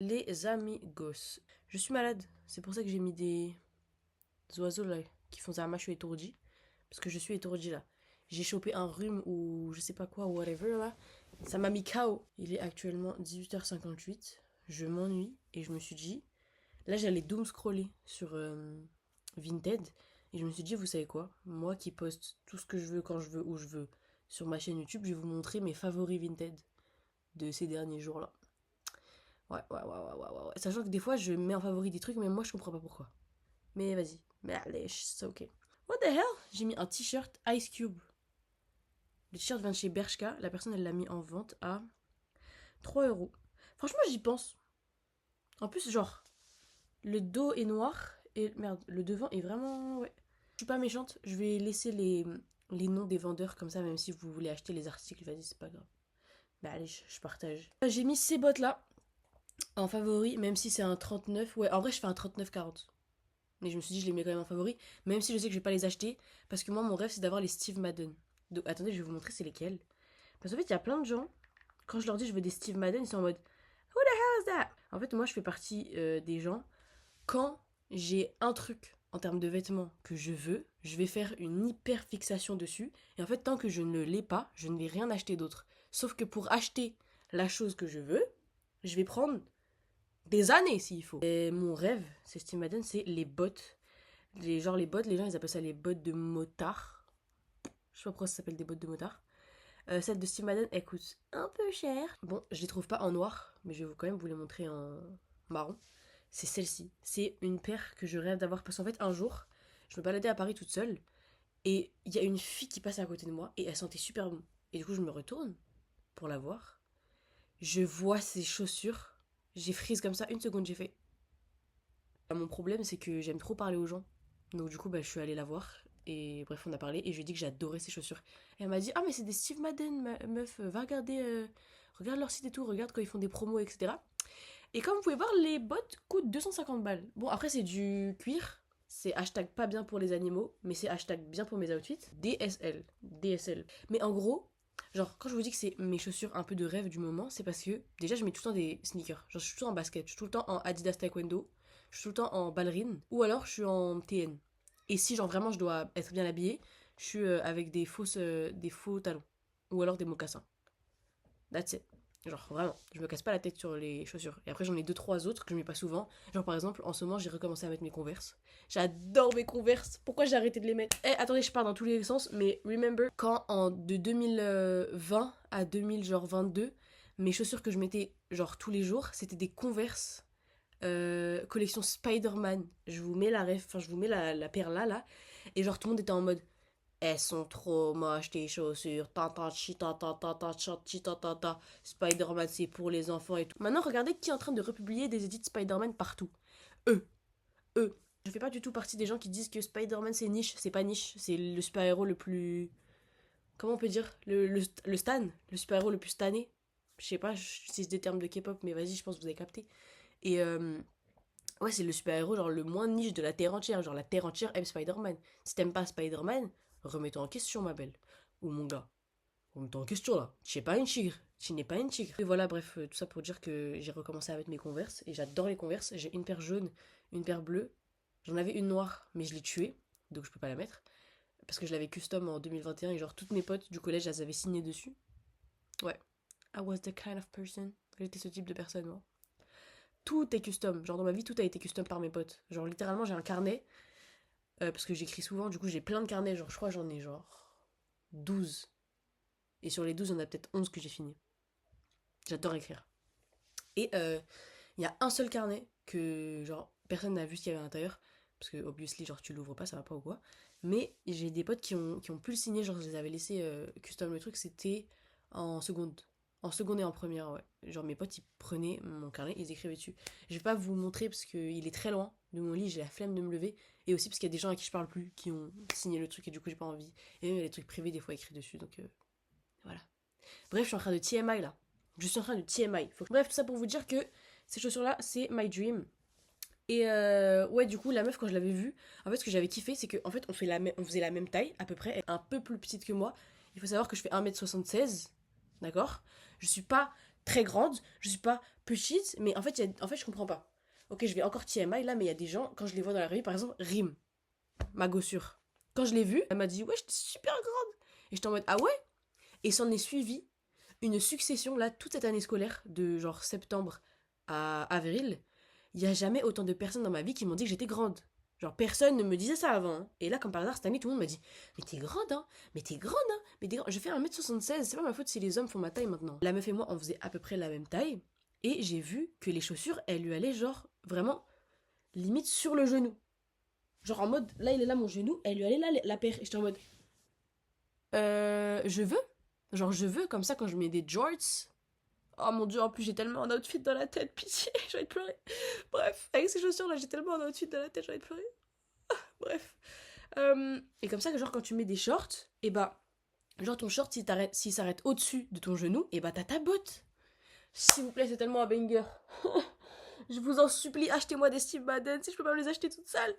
Les amigos. Je suis malade. C'est pour ça que j'ai mis des oiseaux là qui font Zama, je suis étourdie. Parce que je suis étourdie là. J'ai chopé un rhume ou je sais pas quoi, whatever là. Ça m'a mis KO. Il est actuellement 18h58. Je m'ennuie et je me suis dit. Là, j'allais doom scroller sur Vinted. Et je me suis dit, vous savez quoi? Moi qui poste tout ce que je veux, quand je veux, où je veux, sur ma chaîne YouTube, je vais vous montrer mes favoris Vinted de ces derniers jours-là. Ouais. Sachant que des fois, je mets en favori des trucs, mais moi, je comprends pas pourquoi. Mais vas-y. Mais allez, c'est ok. What the hell? J'ai mis un t-shirt Ice Cube. Le t-shirt vient de chez Bershka. La personne, elle l'a mis en vente à 3 euros. Franchement, j'y pense. En plus, genre, le dos est noir. Et merde, le devant est vraiment. Ouais. Je suis pas méchante. Je vais laisser les noms des vendeurs comme ça, même si vous voulez acheter les articles. Vas-y, c'est pas grave. Bah allez, je partage. J'ai mis ces bottes là en favori, même si c'est un 39. Ouais, en vrai, je fais un 39-40. Mais je me suis dit, je les mets quand même en favori, même si je sais que je vais pas les acheter. Parce que moi, mon rêve, c'est d'avoir les Steve Madden. Donc, attendez, je vais vous montrer c'est lesquels. Parce qu'en fait, il y a plein de gens, quand je leur dis je veux des Steve Madden, ils sont en mode Who the hell is that? En fait, moi, je fais partie des gens, quand j'ai un truc en termes de vêtements que je veux, je vais faire une hyper fixation dessus. Et en fait, tant que je ne l'ai pas, je ne vais rien acheter d'autre. Sauf que pour acheter la chose que je veux, je vais prendre des années s'il faut. Et mon rêve, c'est Steve Madden, c'est les bottes. Les bottes, les gens ils appellent ça les bottes de motard. Je sais pas pourquoi ça s'appelle des bottes de motard. Celle de Steve Madden, elle coûte un peu cher. Bon, je les trouve pas en noir, mais je vais quand même vous les montrer en marron. C'est celle-ci. C'est une paire que je rêve d'avoir parce qu'en fait, un jour, je me baladais à Paris toute seule et il y a une fille qui passe à côté de moi et elle sentait super bon. Et du coup, je me retourne pour la voir. Je vois ses chaussures. J'ai frise comme ça, une seconde, j'ai fait. Mon problème, c'est que j'aime trop parler aux gens. Donc du coup, bah, je suis allée la voir. Et bref, on a parlé et je lui ai dit que j'adorais ses chaussures. Et elle m'a dit, ah mais c'est des Steve Madden, meuf, va regarder, regarde leur site et tout, regarde quand ils font des promos, etc. Et comme vous pouvez voir, les bottes coûtent 250 balles. Bon, après c'est du cuir. C'est hashtag pas bien pour les animaux, mais c'est hashtag bien pour mes outfits. DSL. DSL. Mais en gros, genre, quand je vous dis que c'est mes chaussures un peu de rêve du moment, c'est parce que déjà je mets tout le temps des sneakers. Genre, je suis tout le temps en basket, je suis tout le temps en Adidas Taekwondo, je suis tout le temps en ballerine, ou alors je suis en TN. Et si, genre, vraiment je dois être bien habillée, je suis avec des faux talons. Ou alors des mocassins. That's it. Genre vraiment, je me casse pas la tête sur les chaussures. Et après j'en ai deux trois autres que je mets pas souvent. Genre par exemple, en ce moment j'ai recommencé à mettre mes Converse. J'adore mes Converse. Pourquoi j'ai arrêté de les mettre? Eh attendez, je pars dans tous les sens, mais remember quand de 2020 à 2022, mes chaussures que je mettais genre tous les jours, c'était des Converse collection Spider-Man. Je vous mets la ref, enfin je vous mets la paire là. Et genre tout le monde était en mode elles sont trop moches tes chaussures. Spider-Man c'est pour les enfants et tout. Maintenant regardez qui est en train de republier des edits Spider-Man partout. Eux. Eux. Je fais pas du tout partie des gens qui disent que Spider-Man c'est niche. C'est pas niche. C'est le super-héros le plus... Comment on peut dire le stan. Le super-héros le plus stané. Je sais pas si c'est des termes de K-pop, mais vas-y, je pense que vous avez capté. Et ouais, c'est le super-héros genre le moins niche de la Terre entière. Genre la Terre entière aime Spider-Man. Si t'aimes pas Spider-Man, remets-toi en question, ma belle. Ou mon gars. Remets-toi en question là. Tu n'es pas une tigre. Tu n'es pas une tigre. Et voilà, bref, tout ça pour dire que j'ai recommencé à mettre mes Converse. Et j'adore les Converse. J'ai une paire jaune, une paire bleue. J'en avais une noire, mais je l'ai tuée. Donc je peux pas la mettre. Parce que je l'avais custom en 2021. Et genre, toutes mes potes du collège, elles avaient signé dessus. Ouais. I was the kind of person. J'étais ce type de personne, moi. Tout est custom. Genre, dans ma vie, tout a été custom par mes potes. Genre, littéralement, j'ai un carnet. Parce que j'écris souvent. Du coup, j'ai plein de carnets. Genre, je crois j'en ai genre 12. Et sur les 12 il y en a peut-être 11 que j'ai fini. J'adore écrire. Et il y a un seul carnet que, genre, personne n'a vu ce qu'il y avait à l'intérieur. Parce que, obviously, genre, tu l'ouvres pas, ça va pas ou quoi. Mais j'ai des potes qui ont pu le signer. Genre, je les avais laissés custom le truc. C'était en seconde. En seconde et en première, ouais. Genre, mes potes, ils prenaient mon carnet, ils écrivaient dessus. Je vais pas vous montrer parce qu'il est très loin de mon lit, j'ai la flemme de me lever. Et aussi parce qu'il y a des gens à qui je parle plus qui ont signé le truc et du coup, j'ai pas envie. Et même, il y a des trucs privés, des fois, écrits dessus. Donc, voilà. Bref, je suis en train de TMI là. Je suis en train de TMI. Bref, tout ça pour vous dire que ces chaussures-là, c'est my dream. Et ouais, du coup, la meuf, quand je l'avais vue, en fait, ce que j'avais kiffé, c'est qu'en fait, on faisait la même taille, à peu près, elle est un peu plus petite que moi. Il faut savoir que je fais 1m76, d'accord? Je suis pas très grande, je suis pas petite, mais en fait, en fait je comprends pas. Ok, je vais encore TMI là, mais il y a des gens, quand je les vois dans la rue, par exemple, Rim, ma gossure. Quand je l'ai vue, elle m'a dit, ouais, j'étais super grande. Et j'étais en mode, ah ouais? Et s'en est suivi une succession, là, toute cette année scolaire, de genre septembre à avril. Il n'y a jamais autant de personnes dans ma vie qui m'ont dit que j'étais grande. Genre, personne ne me disait ça avant, hein. Et là, comme par hasard, cette année, tout le monde m'a dit, mais t'es grande, hein? Mais t'es grande, hein? Mais t'es grande. Je fais 1m76, c'est pas ma faute si les hommes font ma taille maintenant. La meuf et moi, on faisait à peu près la même taille. Et j'ai vu que les chaussures, elles lui allaient genre vraiment limite sur le genou. Genre en mode, là il est là mon genou, elle lui allait là la paire. Et j'étais en mode, je veux. Genre je veux, comme ça quand je mets des jorts. Oh mon dieu, en plus j'ai tellement un outfit dans la tête, pitié, j'ai envie de pleurer. Bref, avec ces chaussures là, j'ai tellement un outfit dans la tête, j'ai envie de pleurer. Bref. Et comme ça, que genre quand tu mets des shorts, et bah, genre ton short s'il s'arrête au-dessus de ton genou, et bah t'as ta botte. S'il vous plaît, c'est tellement un banger. Je vous en supplie, achetez-moi des Steve Madden si je peux pas me les acheter toutes seules.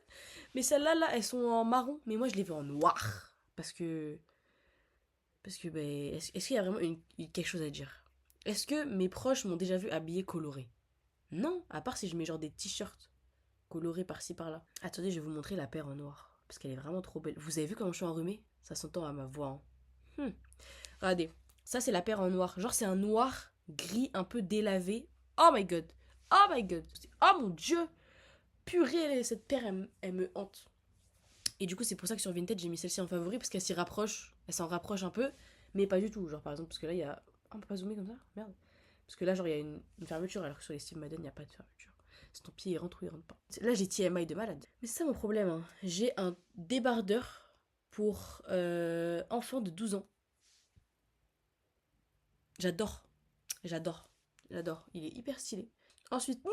Mais celles-là, là, elles sont en marron. Mais moi, je les veux en noir. Parce que. Parce que, ben. Est-ce qu'il y a vraiment quelque chose à dire? Est-ce que mes proches m'ont déjà vu habillée colorée? Non, à part si je mets genre des t-shirts colorés par-ci par-là. Attendez, je vais vous montrer la paire en noir. Parce qu'elle est vraiment trop belle. Vous avez vu comment je suis enrhumée? Ça s'entend à ma voix. Hein. Regardez, ça c'est la paire en noir. Genre, c'est un noir gris un peu délavé. Oh my god! Oh my god! Oh mon dieu! Purée, cette paire, elle me hante. Et du coup, c'est pour ça que sur Vinted, j'ai mis celle-ci en favori, parce qu'elle s'y rapproche, elle s'en rapproche un peu, mais pas du tout. Genre, par exemple, parce que là, il y a. Ah, on peut pas zoomer comme ça? Merde. Parce que là, genre, il y a une fermeture, alors que sur les Steve Madden, il n'y a pas de fermeture. Si ton pied il rentre ou il rentre pas. Là, j'ai TMI de malade. Mais c'est ça mon problème, hein. J'ai un débardeur pour enfants de 12 ans. J'adore. J'adore. J'adore. Il est hyper stylé. Ensuite, non!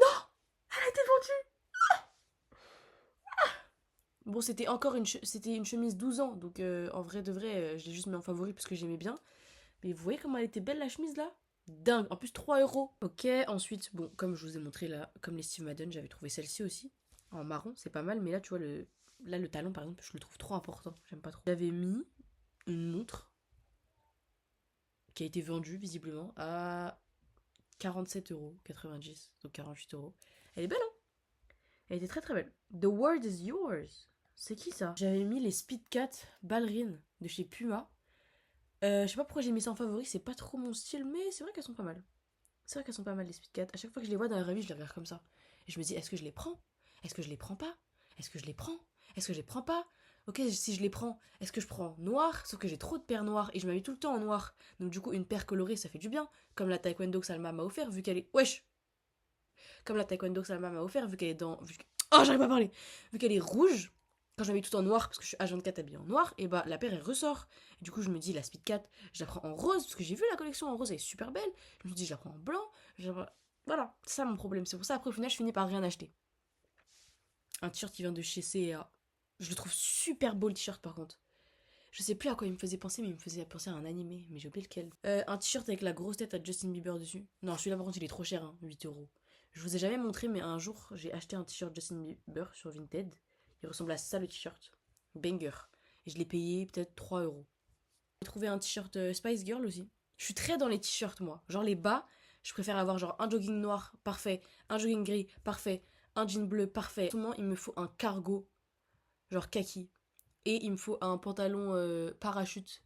Elle a été vendue! Bon, c'était encore c'était une chemise 12 ans, donc en vrai de vrai, je l'ai juste mis en favori parce que j'aimais bien. Mais vous voyez comment elle était belle la chemise là? Dingue, en plus 3 euros. Ok, ensuite, bon, comme je vous ai montré là, comme les Steve Madden, j'avais trouvé celle-ci aussi. En marron, c'est pas mal, mais là tu vois, là le talon par exemple, je le trouve trop important, j'aime pas trop. J'avais mis une montre qui a été vendue visiblement à 47,90 €, donc 48 euros. Elle est belle, hein? Elle était très très belle. The world is yours. C'est qui ça? J'avais mis les Speedcat ballerines de chez Puma. Je sais pas pourquoi j'ai mis ça en favori, c'est pas trop mon style, mais c'est vrai qu'elles sont pas mal. C'est vrai qu'elles sont pas mal les Speedcat. À chaque fois que je les vois dans la revue, je les regarde comme ça. Et je me dis, est-ce que je les prends? Est-ce que je les prends pas? Est-ce que je les prends? Est-ce que je les prends pas? Ok, si je les prends, est-ce que je prends noir? Sauf que j'ai trop de paires noires et je m'habille tout le temps en noir. Donc du coup, une paire colorée, ça fait du bien. Comme la taekwondo que Salma m'a offert, vu qu'elle est... Wesh! Comme la taekwondo que Salma m'a offert, vu qu'elle est dans... Oh, j'arrive pas à parler! Vu qu'elle est rouge, quand je la mets tout en noir, parce que je suis H24 habillée en noir, et bah la paire elle ressort. Et du coup, je me dis, la Speed 4, je la prends en rose, parce que j'ai vu la collection en rose, elle est super belle. Je me dis, je la prends en blanc. Voilà, c'est ça mon problème. C'est pour ça, après, au final, je finis par rien acheter. Un t-shirt qui vient de chez C&A. Je le trouve super beau le t-shirt par contre. Je sais plus à quoi il me faisait penser, mais il me faisait penser à un animé, mais j'ai oublié lequel. Un t-shirt avec la grosse tête à Justin Bieber dessus. Non, celui-là par contre il est trop cher, hein, 8 euros. Je vous ai jamais montré, mais un jour j'ai acheté un t-shirt Justin Bieber sur Vinted. Il ressemble à ça le t-shirt. Banger. Et je l'ai payé peut-être 3 euros. J'ai trouvé un t-shirt Spice Girl aussi. Je suis très dans les t-shirts moi. Genre les bas, je préfère avoir genre un jogging noir, parfait. Un jogging gris, parfait. Un jean bleu, parfait. Tout il me faut un cargo, genre kaki. Et il me faut un pantalon parachute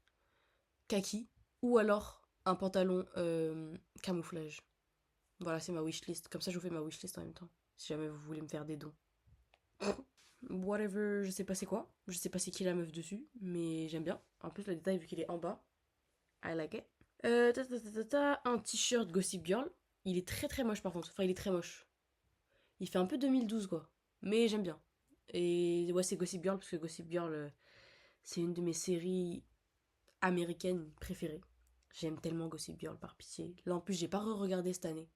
kaki. Ou alors un pantalon camouflage. Voilà, c'est ma wishlist. Comme ça, je vous fais ma wishlist en même temps. Si jamais vous voulez me faire des dons. Whatever, je sais pas c'est quoi. Je sais pas c'est qui la meuf dessus. Mais j'aime bien. En plus, le détail, vu qu'il est en bas. I like it. Un t-shirt Gossip Girl. Il est très très moche par contre. Enfin, il est très moche. Il fait un peu 2012 quoi. Mais j'aime bien. Et ouais, c'est Gossip Girl parce que Gossip Girl, c'est une de mes séries américaines préférées. J'aime tellement Gossip Girl par pitié. Là en plus, j'ai pas re-regardé cette année.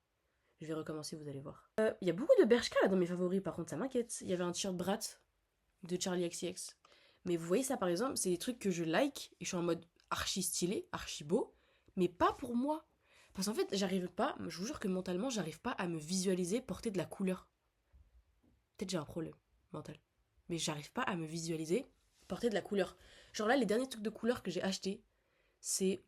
Je vais recommencer, vous allez voir. Il y a beaucoup de Bershka là dans mes favoris, par contre, ça m'inquiète. Il y avait un t-shirt Brat de Charlie XCX. Mais vous voyez ça par exemple, c'est des trucs que je like et je suis en mode archi stylé, archi beau, mais pas pour moi. Parce qu'en fait, j'arrive pas, je vous jure que mentalement, j'arrive pas à me visualiser porter de la couleur. Peut-être j'ai un problème mental. Mais j'arrive pas à me visualiser porter de la couleur. Genre là, les derniers trucs de couleur que j'ai achetés, c'est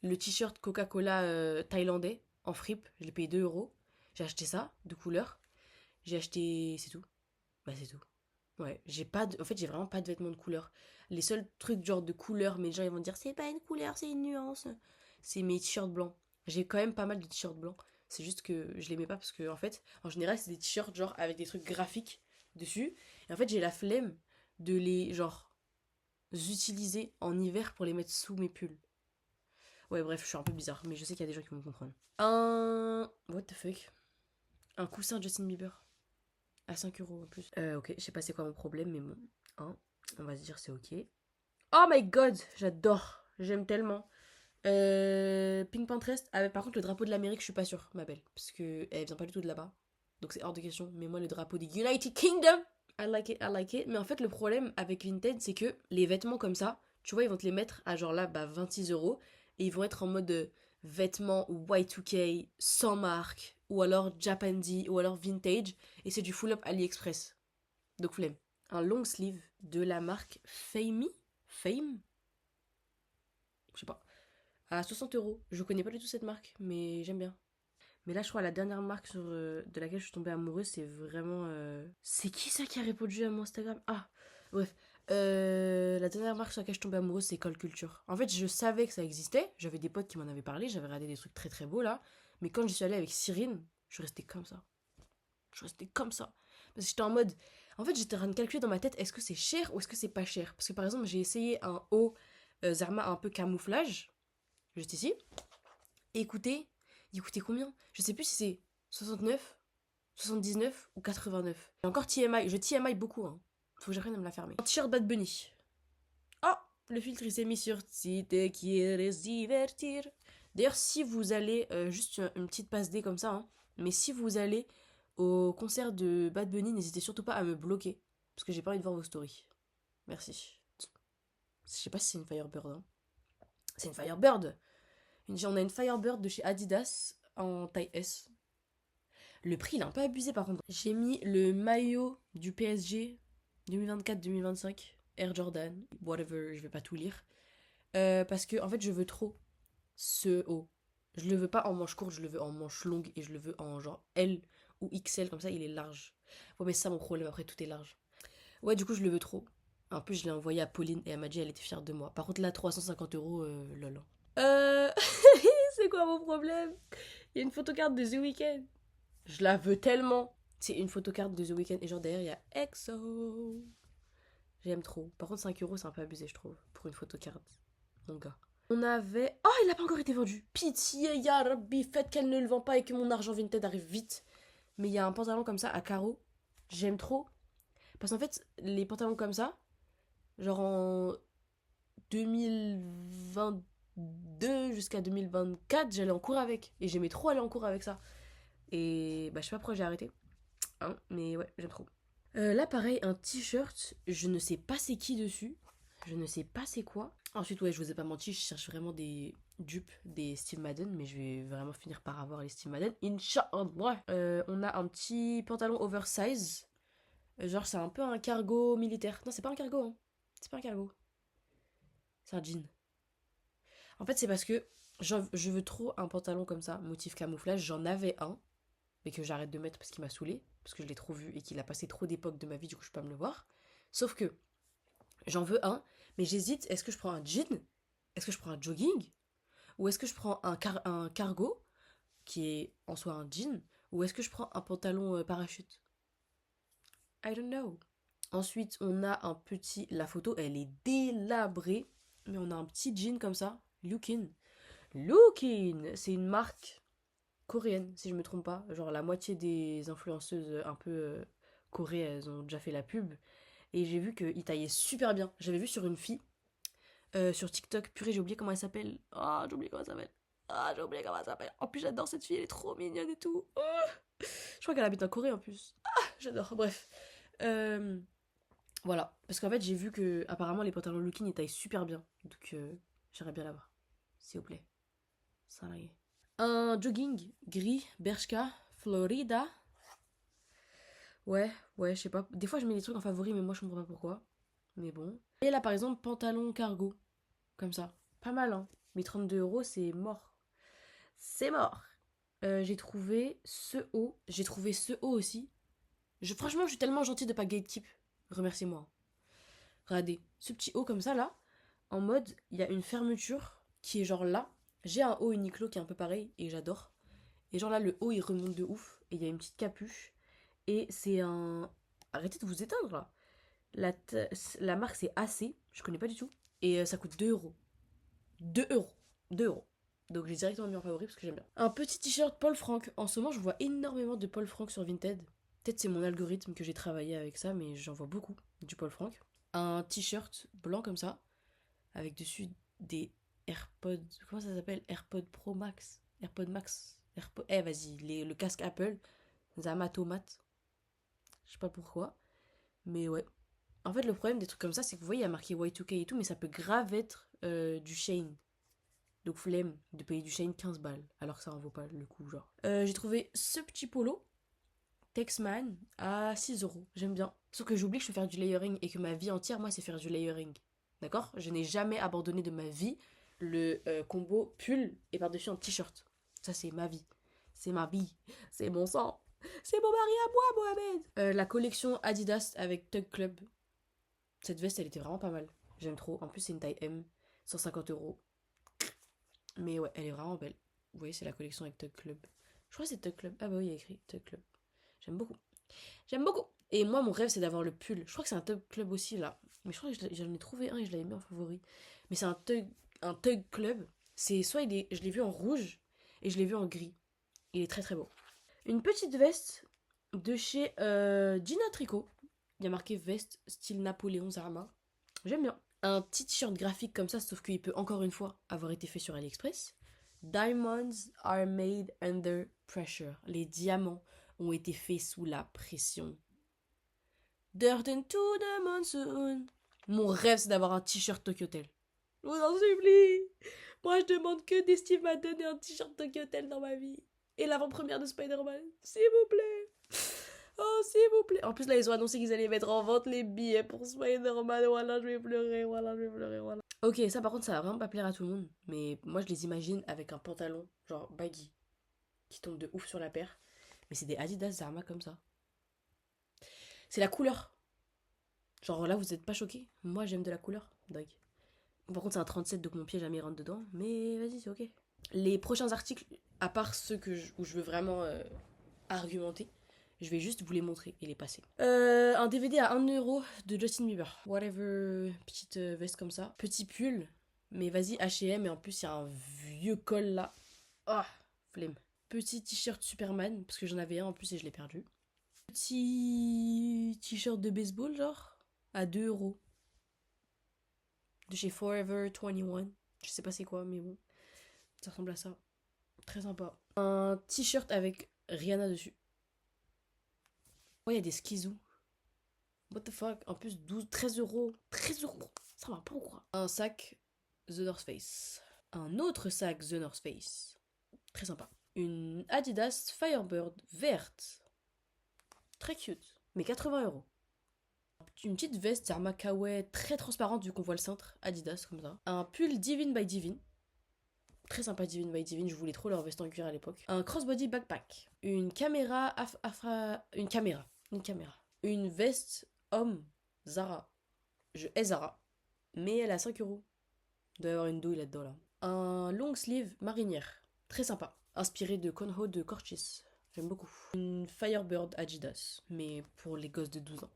le t-shirt Coca-Cola thaïlandais en fripe. Je l'ai payé 2 euros. J'ai acheté ça, de couleur. J'ai acheté... C'est tout. Bah c'est tout. Ouais, j'ai pas de... En fait, j'ai vraiment pas de vêtements de couleur. Les seuls trucs genre de couleur, mais les gens ils vont dire c'est pas une couleur, c'est une nuance. C'est mes t-shirts blancs. J'ai quand même pas mal de t-shirts blancs. C'est juste que je les mets pas parce que en fait, en général, c'est des t-shirts genre avec des trucs graphiques dessus. Et en fait, j'ai la flemme de les genre utiliser en hiver pour les mettre sous mes pulls. Ouais, bref, je suis un peu bizarre, mais je sais qu'il y a des gens qui vont me comprendre. What the fuck? Un coussin Justin Bieber. À 5 euros en plus. Ok, je sais pas c'est quoi mon problème, mais bon. Hein, on va se dire c'est ok. Oh my god, j'adore. J'aime tellement. Pink Pinterest. Ah, mais par contre, le drapeau de l'Amérique, je suis pas sûre, ma belle. Parce que elle vient pas du tout de là-bas. Donc c'est hors de question. Mais moi, le drapeau des United Kingdom, I like it, I like it. Mais en fait, le problème avec Vinted, c'est que les vêtements comme ça, tu vois, ils vont te les mettre à genre là, bah 26 euros. Et ils vont être en mode vêtements Y2K, sans marque, ou alors Japandi, ou alors vintage. Et c'est du full up AliExpress. Donc flemme. Un long sleeve de la marque Fame. Fame. Je sais pas. À 60 euros. Je connais pas du tout cette marque, mais j'aime bien. Mais là, je crois la dernière marque de laquelle je suis tombée amoureuse, c'est vraiment. C'est qui ça qui a répondu à mon Instagram? Ah, bref. La dernière marque sur laquelle je suis tombée amoureuse, c'est Call Culture. En fait, je savais que ça existait. J'avais des potes qui m'en avaient parlé. J'avais regardé des trucs très très beaux là. Mais quand j'y suis allée avec Cyrine, je suis restée comme ça. Je suis restée comme ça. Parce que j'étais en mode. En fait, j'étais en train de calculer dans ma tête, est-ce que c'est cher ou est-ce que c'est pas cher? Parce que par exemple, j'ai essayé un haut Zerma un peu camouflage, juste ici. Et écoutez, il coûtait combien? Je sais plus si c'est 69, 79 ou 89. Et encore TMI, je TMI beaucoup, hein. Faut que j'apprenne à me la fermer. Un t-shirt Bad Bunny. Oh, le filtre il s'est mis sur Si te quieres divertir. D'ailleurs, si vous allez, juste une petite passe D comme ça, hein, mais si vous allez au concert de Bad Bunny, n'hésitez surtout pas à me bloquer. Parce que j'ai pas envie de voir vos stories. Merci. Je sais pas si c'est une Firebird. Hein. C'est une Firebird. On a une Firebird de chez Adidas en taille S. Le prix, il est un peu abusé par contre. J'ai mis le maillot du PSG 2024-2025, Air Jordan, whatever, je vais pas tout lire. Parce que, en fait, je veux trop ce haut. Je le veux pas en manche courte, je le veux en manche longue et je le veux en genre L ou XL, comme ça il est large. Ouais, mais c'est ça mon problème, après tout est large. Ouais, du coup, je le veux trop. En plus, je l'ai envoyé à Pauline et elle m'a dit elle était fière de moi. Par contre, là, 350 euros, lol. Euh. C'est quoi mon problème? Il y a une photocarte de The Weeknd. Je la veux tellement. C'est une photocarte de The Weeknd et genre derrière il y a EXO. J'aime trop. Par contre 5 euros c'est un peu abusé je trouve pour une photocarte. Mon gars. On avait... Oh il a pas encore été vendu. Pitié ya Rabbi, faites qu'elle ne le vend pas et que mon argent Vinted arrive vite. Mais il y a un pantalon comme ça à carreaux. J'aime trop. Parce qu'en fait les pantalons comme ça, genre en 2022 jusqu'à 2024 j'allais en cours avec. Et j'aimais trop aller en cours avec ça. Et bah je sais pas pourquoi j'ai arrêté. Hein, mais ouais, j'aime trop. Là, pareil, un t-shirt, je ne sais pas c'est qui dessus. Je ne sais pas c'est quoi. Ensuite, ouais, je vous ai pas menti, je cherche vraiment des dupes, des Steve Madden, mais je vais vraiment finir par avoir les Steve Madden. Inch'Allah. On a un petit pantalon oversize. Genre, c'est un peu un cargo militaire. Non, c'est pas un cargo, hein. C'est pas un cargo. C'est un jean. En fait, c'est parce que je veux trop un pantalon comme ça, motif camouflage. J'en avais un, mais que j'arrête de mettre parce qu'il m'a saoulé, parce que je l'ai trop vu et qu'il a passé trop d'époques de ma vie, du coup je peux pas me le voir. Sauf que j'en veux un, mais j'hésite, est-ce que je prends un jean? Est-ce que je prends un jogging? Ou est-ce que je prends un cargo, qui est en soi un jean? Ou est-ce que je prends un pantalon parachute? I don't know. Ensuite, on a un petit... La photo, elle est délabrée, mais on a un petit jean comme ça, Lukin. Lukin, c'est une marque coréenne, si je me trompe pas. Genre la moitié des influenceuses un peu coréennes, elles ont déjà fait la pub. Et j'ai vu qu'ils taillaient super bien. J'avais vu sur une fille, sur TikTok, purée, j'ai oublié comment elle s'appelle. Ah, j'ai oublié comment elle s'appelle. Ah, j'ai oublié comment elle s'appelle. En plus, j'adore cette fille, elle est trop mignonne et tout. Oh, je crois qu'elle habite en Corée en plus. Ah, j'adore, bref. Euh, voilà. Parce qu'en fait, j'ai vu que apparemment les pantalons Looking, ils taillent super bien. Donc, j'aimerais bien l'avoir. S'il vous plaît. Ça là. Un jogging gris, Bershka, Florida. Ouais, ouais, je sais pas. Des fois, je mets des trucs en favori, mais moi, je comprends pas pourquoi. Mais bon. Et là, par exemple, pantalon cargo. Comme ça. Pas mal, hein. Mais 32 €, c'est mort. C'est mort. J'ai trouvé ce haut. J'ai trouvé ce haut aussi. Franchement, je suis tellement gentille de pas gatekeep. Remerciez-moi. Regardez, ce petit haut comme ça là, en mode, il y a une fermeture qui est genre là. J'ai un haut Uniqlo qui est un peu pareil et j'adore. Et genre là, le haut il remonte de ouf. Et il y a une petite capuche. Et c'est un. Arrêtez de vous éteindre là. La marque c'est AC, je connais pas du tout. Et ça coûte 2 €. 2 €. 2 €. Donc j'ai directement mis en favori parce que j'aime bien. Un petit t-shirt Paul Frank. En ce moment, je vois énormément de Paul Frank sur Vinted. Peut-être c'est mon algorithme que j'ai travaillé avec ça, mais j'en vois beaucoup du Paul Frank. Un t-shirt blanc comme ça, avec dessus des AirPods. Comment ça s'appelle? AirPods Pro Max. AirPods Max. Vas-y, le casque Apple. Zama Tomate. Je sais pas pourquoi. Mais ouais. En fait, le problème des trucs comme ça, c'est que vous voyez, il y a marqué Y2K et tout, mais ça peut grave être du Shein. Donc flemme de payer du Shein 15 balles, alors que ça en vaut pas le coup, genre. J'ai trouvé ce petit polo, Texman, à 6 €. J'aime bien. Sauf que j'oublie que je peux faire du layering et que ma vie entière, moi, c'est faire du layering. D'accord? Je n'ai jamais abandonné de ma vie le combo pull et par-dessus un t-shirt. Ça, c'est ma vie. C'est ma vie. C'est mon sang. C'est mon mari à moi, Mohamed. La collection Adidas avec Tug Club. Cette veste, elle était vraiment pas mal. J'aime trop. En plus, c'est une taille M. 150 €. Mais ouais, elle est vraiment belle. Vous voyez, c'est la collection avec Tug Club. Je crois que c'est Tug Club. Ah bah oui, il y a écrit Tug Club. J'aime beaucoup. J'aime beaucoup. Et moi, mon rêve, c'est d'avoir le pull. Je crois que c'est un Tug Club aussi, là. Mais je crois que j'en ai trouvé un et je l'avais mis en favori. Mais c'est un Tug Club. C'est soit je l'ai vu en rouge et je l'ai vu en gris. Il est très très beau. Une petite veste de chez Gina Tricot. Il y a marqué veste style Napoléon Zarma. J'aime bien. Un petit t-shirt graphique comme ça, sauf qu'il peut encore une fois avoir été fait sur AliExpress. Diamonds are made under pressure. Les diamants ont été faits sous la pression. Dirt into the monsoon. Mon rêve, c'est d'avoir un t-shirt Tokyo Hotel. Je vous en supplie. Moi, je demande que des Steve Madden et un t-shirt Tokyo Hotel dans ma vie. Et l'avant-première de Spider-Man. S'il vous plaît. Oh, s'il vous plaît. En plus, là, ils ont annoncé qu'ils allaient mettre en vente les billets pour Spider-Man. Voilà, je vais pleurer. Voilà, je vais pleurer. Voilà. Ok, ça, par contre, ça va vraiment pas plaire à tout le monde. Mais moi, je les imagine avec un pantalon, genre baggy, qui tombe de ouf sur la paire. Mais c'est des Adidas Zarma comme ça. C'est la couleur. Genre là, vous êtes pas choqués? Moi, j'aime de la couleur. Donc. Par contre, c'est un 37, donc mon pied jamais rentre dedans. Mais vas-y, c'est ok. Les prochains articles, à part ceux où je veux vraiment argumenter, je vais juste vous les montrer et les passer. Un DVD à 1 € de Justin Bieber. Whatever, petite veste comme ça. Petit pull, mais vas-y, H&M, et en plus, il y a un vieux col là. Ah, flemme. Petit t-shirt Superman, parce que j'en avais un en plus et je l'ai perdu. Petit t-shirt de baseball, genre, à 2 €. De chez Forever 21. Je sais pas c'est quoi, mais bon. Ça ressemble à ça. Très sympa. Un t-shirt avec Rihanna dessus. Oh, il y a des skizous. What the fuck? En plus, 13 €. 13 €. Ça va pas ou quoi? Un sac The North Face. Un autre sac The North Face. Très sympa. Une Adidas Firebird verte. Très cute. Mais 80 €. Une petite veste Zarma Kawaii très transparente vu qu'on voit le cintre. Adidas comme ça. Un pull Divine by Divine. Très sympa Divine by Divine, je voulais trop leur veste en cuir à l'époque. Un crossbody backpack. Une caméra Une caméra. Une veste homme Zara. Je hais Zara. Mais elle est à 5 €. Il doit y avoir une douille là-dedans là. Un long sleeve marinière. Très sympa. Inspiré de Konho de Corchis. J'aime beaucoup. Une Firebird Adidas. Mais pour les gosses de 12 ans.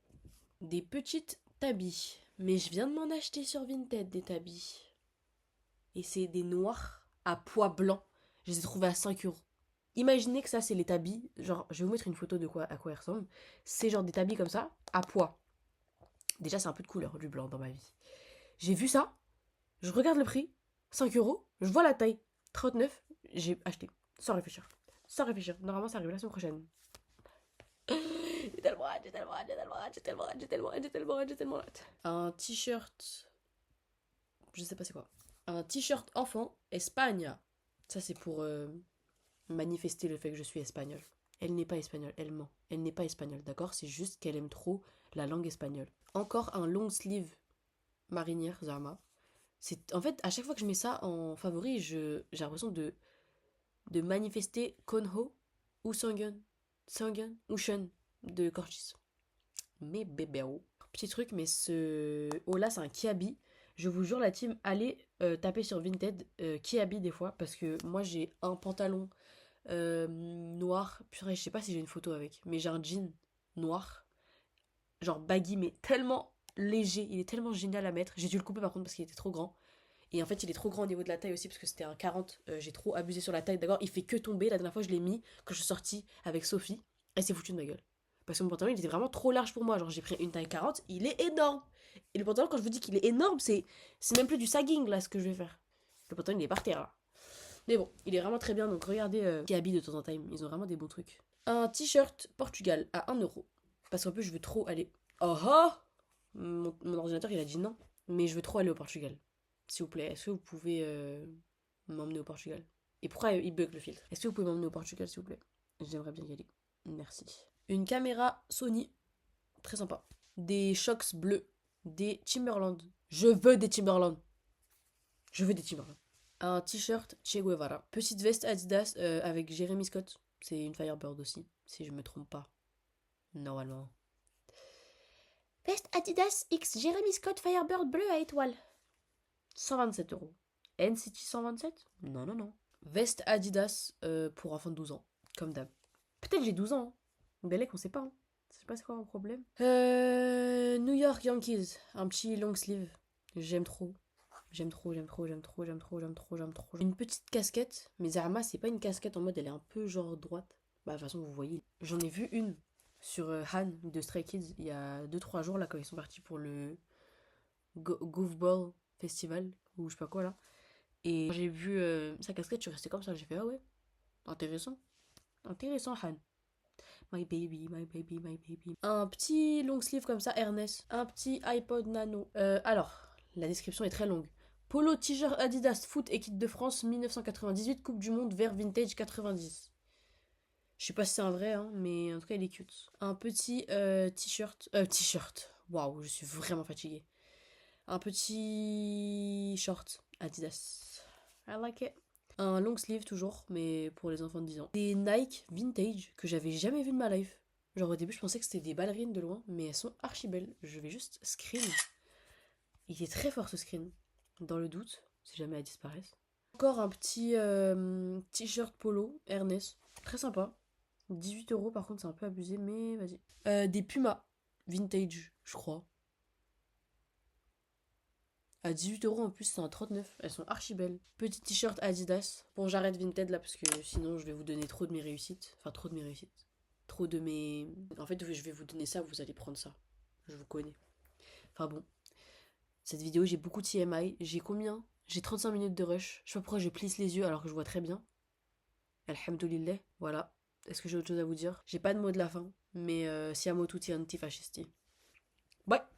Des petites tabis. Mais je viens de m'en acheter sur Vinted des tabis. Et c'est des noirs à pois blanc. Je les ai trouvés à 5 €. Imaginez que ça, c'est les tabis. Genre, je vais vous mettre une photo de à quoi ils ressemblent. C'est genre des tabis comme ça, à pois. Déjà, c'est un peu de couleur du blanc dans ma vie. J'ai vu ça. Je regarde le prix. 5 €. Je vois la taille. 39. J'ai acheté. Sans réfléchir. Sans réfléchir. Normalement, ça arrive la semaine prochaine. J'ai tellement hâte. Un t-shirt. Je sais pas c'est quoi. Un t-shirt enfant Espagne. Ça, c'est pour manifester le fait que je suis espagnole. Elle n'est pas espagnole, elle ment. Elle n'est pas espagnole, d'accord? C'est juste qu'elle aime trop la langue espagnole. Encore un long sleeve marinière Zama. En fait, à chaque fois que je mets ça en favori, j'ai l'impression de manifester Konho ou Sangun ou Shun de Corchis. Mais bébé oh. Petit truc, mais ce oh là c'est un Kiabi. Je vous jure la team, allez taper sur Vinted Kiabi des fois parce que moi j'ai un pantalon noir. Purée, je sais pas si j'ai une photo avec, mais j'ai un jean noir, genre baggy mais tellement léger, il est tellement génial à mettre. J'ai dû le couper par contre parce qu'il était trop grand. Et en fait, il est trop grand au niveau de la taille aussi parce que c'était un 40. J'ai trop abusé sur la taille. D'accord, il fait que tomber. La dernière fois, je l'ai mis quand je suis sortie avec Sophie. Elle s'est foutue de ma gueule. Parce que mon pantalon, il était vraiment trop large pour moi. Genre, j'ai pris une taille 40. Il est énorme. Et le pantalon, quand je vous dis qu'il est énorme, c'est même plus du sagging là ce que je vais faire. Le pantalon, il est par terre là. Mais bon, il est vraiment très bien. Donc, regardez qui habille de temps en temps. Ils ont vraiment des bons trucs. Un t-shirt Portugal à 1€. Parce qu'en plus, je veux trop aller. Oh oh, mon ordinateur, il a dit non. Mais je veux trop aller au Portugal. S'il vous plaît, est-ce que vous pouvez m'emmener au Portugal? Et pourquoi il bug le filtre? Est-ce que vous pouvez m'emmener au Portugal, s'il vous plaît? J'aimerais bien y aller. Merci. Une caméra Sony. Très sympa. Des Shox bleus. Des Timberland. Je veux des Timberland. Je veux des Timberland. Un t-shirt Che Guevara. Petite veste Adidas avec Jeremy Scott. C'est une Firebird aussi, si je me trompe pas. Normalement. Veste Adidas X Jeremy Scott Firebird bleu à étoile. 127€. NCT 127? Non, non, non. Veste Adidas pour enfants de 12 ans, comme d'hab. Peut-être j'ai 12 ans. Hein. Belek, on sait pas. Hein. Je sais pas c'est quoi mon problème. New York Yankees. Un petit long sleeve. J'aime trop. J'aime trop. Une petite casquette. Mais Zama, c'est pas une casquette en mode elle est un peu genre droite. Bah, de toute façon, vous voyez. J'en ai vu une sur Han de Stray Kids il y a 2-3 jours là quand ils sont partis pour le Goofball Festival ou je sais pas quoi là. Et quand j'ai vu sa casquette, je suis restée comme ça. J'ai fait ah ouais, intéressant. Intéressant, Han. My baby, my baby, my baby. Un petit long sleeve comme ça, Ernest. Un petit iPod Nano. Alors, la description est très longue. Polo, t-shirt Adidas, foot, équipe de France, 1998, Coupe du Monde, vert vintage 90. Je sais pas si c'est un vrai, hein, mais en tout cas, il est cute. Un petit t-shirt. T-shirt. Waouh, je suis vraiment fatiguée. Un petit short Adidas. I like it. Un long sleeve toujours, mais pour les enfants de 10 ans. Des Nike vintage que j'avais jamais vu de ma life. Genre au début je pensais que c'était des ballerines de loin, mais elles sont archi belles. Je vais juste screen. Il est très fort ce screen. Dans le doute, si jamais elles disparaissent. Encore un petit t-shirt polo, Ernest. Très sympa. 18€ par contre c'est un peu abusé, mais vas-y. Des Puma vintage, je crois. À 18€ en plus, c'est un 39. Elles sont archi belles. Petit t-shirt Adidas. Bon, j'arrête Vinted là parce que sinon je vais vous donner trop de mes réussites. Enfin, trop de mes réussites. Trop de mes. En fait, je vais vous donner ça, vous allez prendre ça. Je vous connais. Enfin bon. Cette vidéo, j'ai beaucoup de TMI. J'ai combien? J'ai 35 minutes de rush. Je sais pas pourquoi je plisse les yeux alors que je vois très bien. Alhamdoulilah. Voilà. Est-ce que j'ai autre chose à vous dire? J'ai pas de mot de la fin. Mais siamo tutti antifascisti. Bye!